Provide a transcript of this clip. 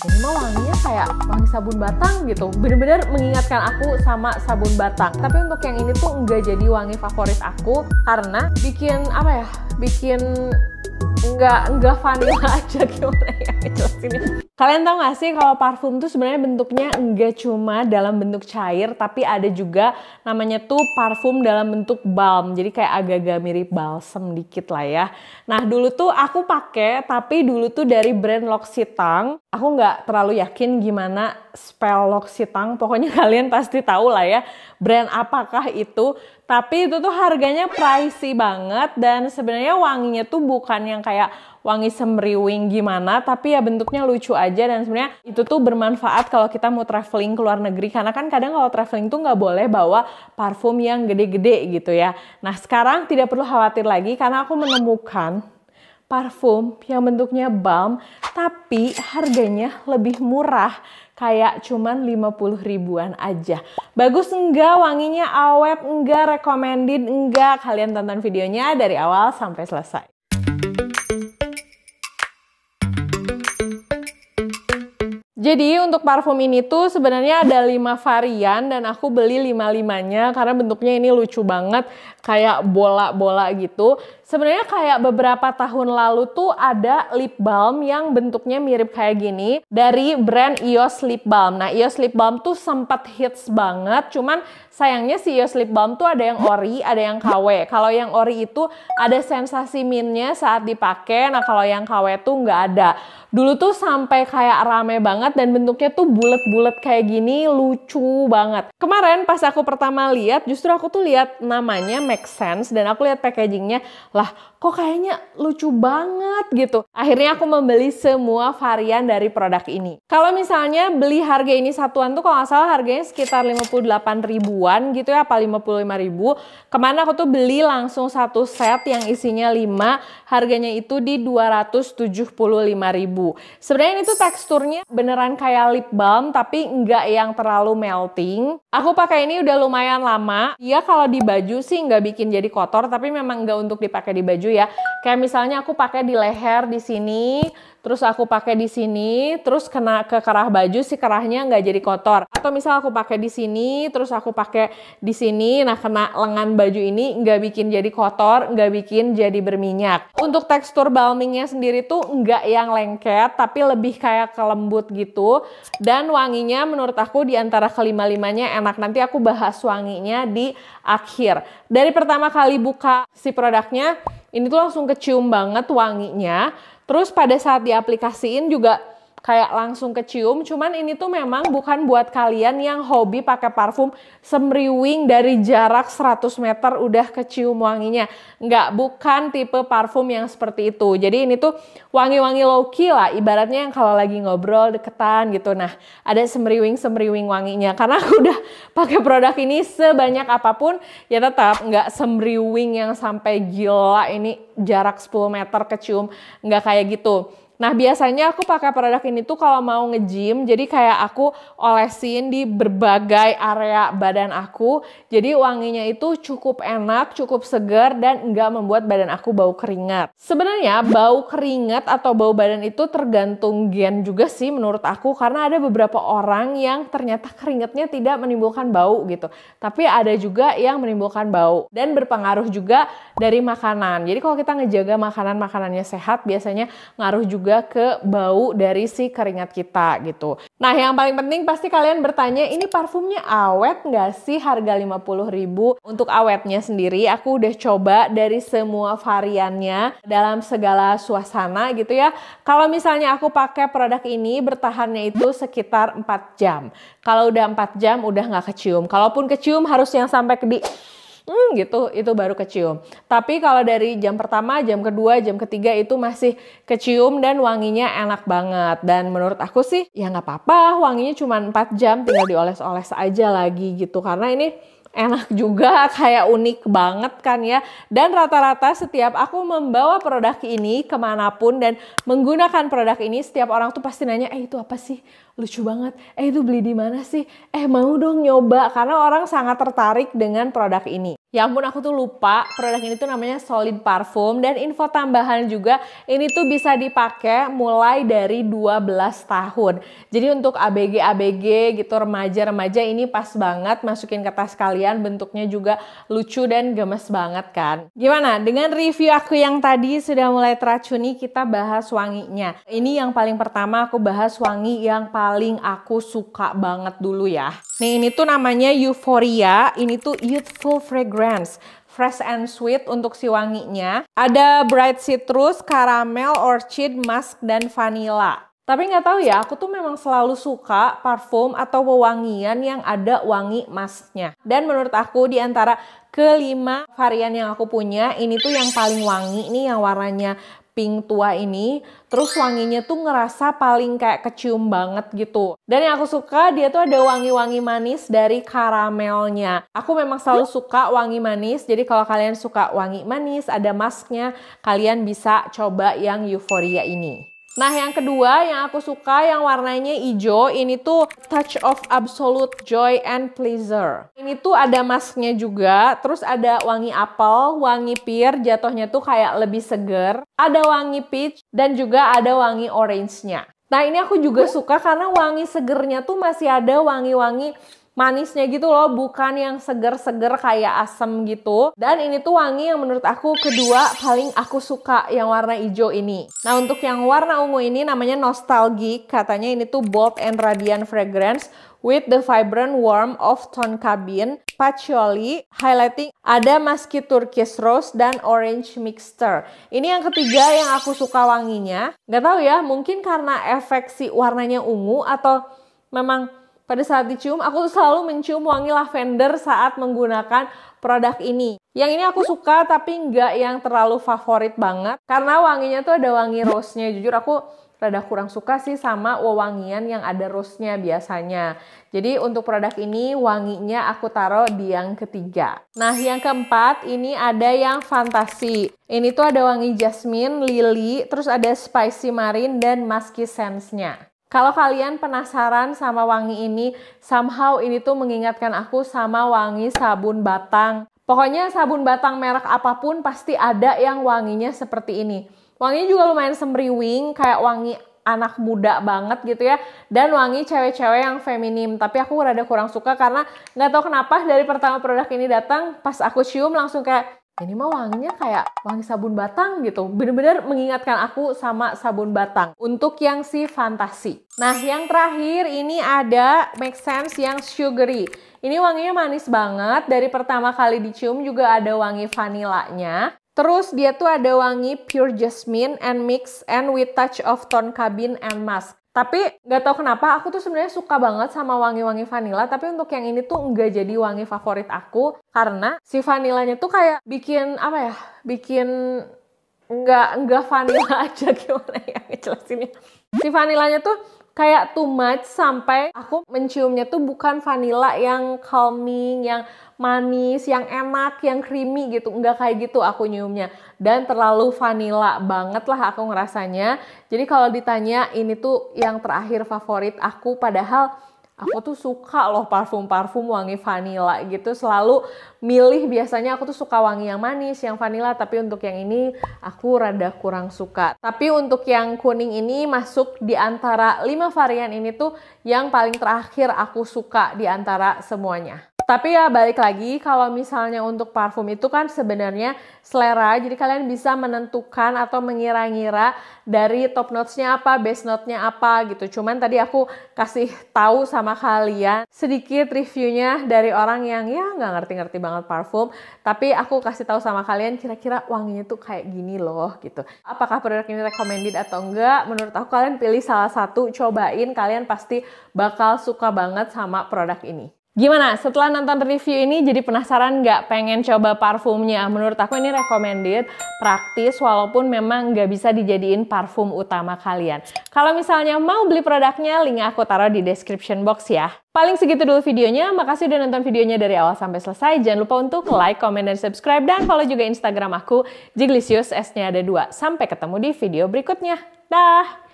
ini mah wanginya kayak wangi sabun batang gitu, bener-bener mengingatkan aku sama sabun batang. Tapi untuk yang ini tuh enggak jadi wangi favorit aku karena bikin apa ya, bikin enggak vanilla aja, gimana ya ngejelasinnya. Kalian tahu gak sih kalau parfum tuh sebenarnya bentuknya enggak cuma dalam bentuk cair, tapi ada juga namanya tuh parfum dalam bentuk balm. Jadi kayak agak-agak mirip balsam dikit lah ya. Nah dulu tuh aku pakai, tapi dulu tuh dari brand L'Occitane. Aku nggak terlalu yakin gimana spell L'Occitane. Pokoknya kalian pasti tahu lah ya brand apakah itu. Tapi itu tuh harganya pricey banget dan sebenarnya wanginya tuh bukan yang kayak wangi semriwing gimana, tapi ya bentuknya lucu aja dan sebenarnya itu tuh bermanfaat kalau kita mau traveling ke luar negeri karena kan kadang kalau traveling tuh nggak boleh bawa parfum yang gede-gede gitu ya. Nah sekarang tidak perlu khawatir lagi karena aku menemukan parfum yang bentuknya balm tapi harganya lebih murah, kayak cuman 50 ribuan aja. Bagus enggak? Wanginya awet enggak? Recommended enggak? Kalian tonton videonya dari awal sampai selesai. Jadi untuk parfum ini tuh sebenarnya ada 5 varian dan aku beli 5-5-nya karena bentuknya ini lucu banget, kayak bola-bola gitu. Sebenarnya kayak beberapa tahun lalu tuh ada lip balm yang bentuknya mirip kayak gini dari brand EOS Lip Balm. Nah EOS Lip Balm tuh sempat hits banget, cuman sayangnya si EOS Lip Balm tuh ada yang ori, ada yang KW. Kalau yang ori itu ada sensasi mintnya saat dipakai, nah kalau yang KW tuh nggak ada. Dulu tuh sampai kayak rame banget dan bentuknya tuh bulet-bulet kayak gini, lucu banget. Kemarin pas aku pertama lihat, justru aku tuh lihat namanya Make Sense dan aku lihat packagingnya, lah kok kayaknya lucu banget gitu. Akhirnya aku membeli semua varian dari produk ini. Kalau misalnya beli harga ini satuan tuh kalau nggak salah harganya sekitar 58 ribuan gitu ya, apa 55 ribu. Kemana aku tuh beli langsung satu set yang isinya 5, harganya itu di 275 ribu. Sebenarnya ini tuh teksturnya beneran kayak lip balm tapi nggak yang terlalu melting. Aku pakai ini udah lumayan lama. Iya kalau di baju sih nggak bikin jadi kotor, tapi memang nggak untuk dipakai di baju ya. Kayak misalnya aku pakai di leher di sini, terus aku pakai di sini, terus kena ke kerah baju si kerahnya nggak jadi kotor. Atau misal aku pakai di sini, terus aku pakai di sini, nah kena lengan baju ini nggak bikin jadi kotor, nggak bikin jadi berminyak. Untuk tekstur balmingnya sendiri tuh nggak yang lengket, tapi lebih kayak kelembut gitu. Dan wanginya menurut aku di antara kelima-limanya enak. Nanti aku bahas wanginya di akhir. Dari pertama kali buka si produknya, ini tuh langsung kecium banget wanginya. Terus pada saat diaplikasiin juga kayak langsung kecium, cuman ini tuh memang bukan buat kalian yang hobi pakai parfum semriwing dari jarak 100 meter udah kecium wanginya. Enggak, bukan tipe parfum yang seperti itu. Jadi ini tuh wangi-wangi low key lah, ibaratnya yang kalau lagi ngobrol deketan gitu. Nah, ada semriwing-semriwing wanginya. Karena aku udah pakai produk ini sebanyak apapun, ya tetap nggak semriwing yang sampai gila ini jarak 10 meter kecium, nggak kayak gitu. Nah biasanya aku pakai produk ini tuh kalau mau nge-gym, jadi kayak aku olesin di berbagai area badan aku, jadi wanginya itu cukup enak, cukup segar dan enggak membuat badan aku bau keringat. Sebenarnya bau keringat atau bau badan itu tergantung gen juga sih menurut aku, karena ada beberapa orang yang ternyata keringatnya tidak menimbulkan bau gitu, tapi ada juga yang menimbulkan bau dan berpengaruh juga dari makanan. Jadi kalau kita ngejaga makanannya sehat, biasanya ngaruh juga ke bau dari si keringat kita gitu. Nah yang paling penting pasti kalian bertanya, ini parfumnya awet nggak sih harga 50 ribu? Untuk awetnya sendiri aku udah coba dari semua variannya dalam segala suasana gitu ya. Kalau misalnya aku pakai produk ini bertahannya itu sekitar 4 jam. Kalau udah 4 jam udah nggak kecium. Kalaupun kecium harus yang sampai ke gitu, itu baru kecium. Tapi kalau dari jam pertama, jam kedua, jam ketiga itu masih kecium dan wanginya enak banget. Dan menurut aku sih ya nggak apa-apa, wanginya cuma 4 jam, tinggal dioles-oles aja lagi gitu. Karena ini enak juga, kayak unik banget kan ya. Dan rata-rata setiap aku membawa produk ini kemanapun dan menggunakan produk ini, setiap orang tuh pasti nanya, itu apa sih? Lucu banget. Itu beli di mana sih? Mau dong nyoba. Karena orang sangat tertarik dengan produk ini. Ya ampun, aku tuh lupa produk ini tuh namanya Solid Parfum, dan info tambahan juga ini tuh bisa dipakai mulai dari 12 tahun. Jadi untuk ABG gitu, remaja-remaja ini pas banget masukin ke tas kalian, bentuknya juga lucu dan gemes banget kan. Gimana? Dengan review aku yang tadi sudah mulai teracuni, kita bahas wanginya. Ini yang paling pertama aku bahas wangi yang paling aku suka banget dulu ya. Nih, ini tuh namanya Euphoria. Ini tuh youthful fragrance, fresh and sweet untuk si wanginya. Ada bright citrus, caramel, orchid, musk, dan vanilla. Tapi nggak tahu ya, aku tuh memang selalu suka parfum atau wewangian yang ada wangi musknya. Dan menurut aku di antara kelima varian yang aku punya, ini tuh yang paling wangi. Ini yang warnanya pink tua ini, terus wanginya tuh ngerasa paling kayak kecium banget gitu. Dan yang aku suka, dia tuh ada wangi-wangi manis dari karamelnya. Aku memang selalu suka wangi manis, jadi kalau kalian suka wangi manis, ada musknya, kalian bisa coba yang Euphoria ini. Nah, yang kedua yang aku suka yang warnanya hijau, ini tuh Touch of Absolute Joy and Pleasure. Ini tuh ada musknya juga, terus ada wangi apel, wangi pear, jatuhnya tuh kayak lebih seger. Ada wangi peach, dan juga ada wangi orange-nya. Nah, ini aku juga suka karena wangi segernya tuh masih ada wangi-wangi manisnya gitu loh, bukan yang seger-seger kayak asem gitu. Dan ini tuh wangi yang menurut aku kedua paling aku suka, yang warna hijau ini. Nah, untuk yang warna ungu ini namanya Nostalgic. Katanya ini tuh bold and radiant fragrance with the vibrant warmth of Tonka-bean, patchouli, highlighting ada musky turquoise rose dan orange mixture. Ini yang ketiga yang aku suka wanginya. Gak tahu ya, mungkin karena efek si warnanya ungu atau memang pada saat dicium, aku tuh selalu mencium wangi lavender saat menggunakan produk ini. Yang ini aku suka, tapi nggak yang terlalu favorit banget. Karena wanginya tuh ada wangi rose-nya. Jujur aku rada kurang suka sih sama wewangian yang ada rose-nya biasanya. Jadi untuk produk ini, wanginya aku taruh di yang ketiga. Nah, yang keempat, ini ada yang fantasi. Ini tuh ada wangi jasmine, lily, terus ada spicy marine, dan musky scents-nya. Kalau kalian penasaran sama wangi ini, somehow ini tuh mengingatkan aku sama wangi sabun batang. Pokoknya sabun batang merek apapun pasti ada yang wanginya seperti ini. Wanginya juga lumayan semriwing, kayak wangi anak muda banget gitu ya. Dan wangi cewek-cewek yang feminim. Tapi aku rada kurang suka karena nggak tahu kenapa dari pertama produk ini datang, pas aku cium langsung kayak, ini mah wanginya kayak wangi sabun batang gitu. Bener-bener mengingatkan aku sama sabun batang. Untuk yang si fantasi. Nah, yang terakhir ini ada Make Sense yang sugary. Ini wanginya manis banget. Dari pertama kali dicium juga ada wangi vanilanya. Terus dia tuh ada wangi pure jasmine and mix and with touch of Tonka-bean and musk. Tapi nggak tahu kenapa aku tuh sebenarnya suka banget sama wangi-wangi vanilla, tapi untuk yang ini tuh nggak jadi wangi favorit aku karena si vanilanya tuh kayak bikin apa ya? Bikin nggak vanilla aja, gimana ya ngejelasinnya. Si vanilanya tuh kayak too much sampai aku menciumnya tuh bukan vanilla yang calming, yang manis, yang enak, yang creamy gitu. Enggak kayak gitu aku nyiumnya. Dan terlalu vanilla banget lah aku ngerasanya. Jadi kalau ditanya ini tuh yang terakhir favorit aku, padahal aku tuh suka loh parfum-parfum wangi vanilla gitu. Selalu milih, biasanya aku tuh suka wangi yang manis, yang vanilla. Tapi untuk yang ini aku rada kurang suka. Tapi untuk yang kuning ini masuk di antara 5 varian ini tuh yang paling terakhir aku suka di antara semuanya. Tapi ya balik lagi, kalau misalnya untuk parfum itu kan sebenarnya selera, jadi kalian bisa menentukan atau mengira-ngira dari top notes-nya apa, base note-nya apa gitu. Cuman tadi aku kasih tahu sama kalian sedikit reviewnya dari orang yang ya nggak ngerti-ngerti banget parfum, tapi aku kasih tahu sama kalian kira-kira wanginya tuh kayak gini loh gitu. Apakah produk ini recommended atau enggak? Menurut aku kalian pilih salah satu, cobain, kalian pasti bakal suka banget sama produk ini. Gimana? Setelah nonton review ini jadi penasaran nggak pengen coba parfumnya? Menurut aku ini recommended, praktis, walaupun memang nggak bisa dijadiin parfum utama kalian. Kalau misalnya mau beli produknya, link aku taruh di description box ya. Paling segitu dulu videonya, makasih udah nonton videonya dari awal sampai selesai. Jangan lupa untuk like, comment, dan subscribe, dan follow juga Instagram aku, Jiglisius, S-nya ada 2. Sampai ketemu di video berikutnya. Dah!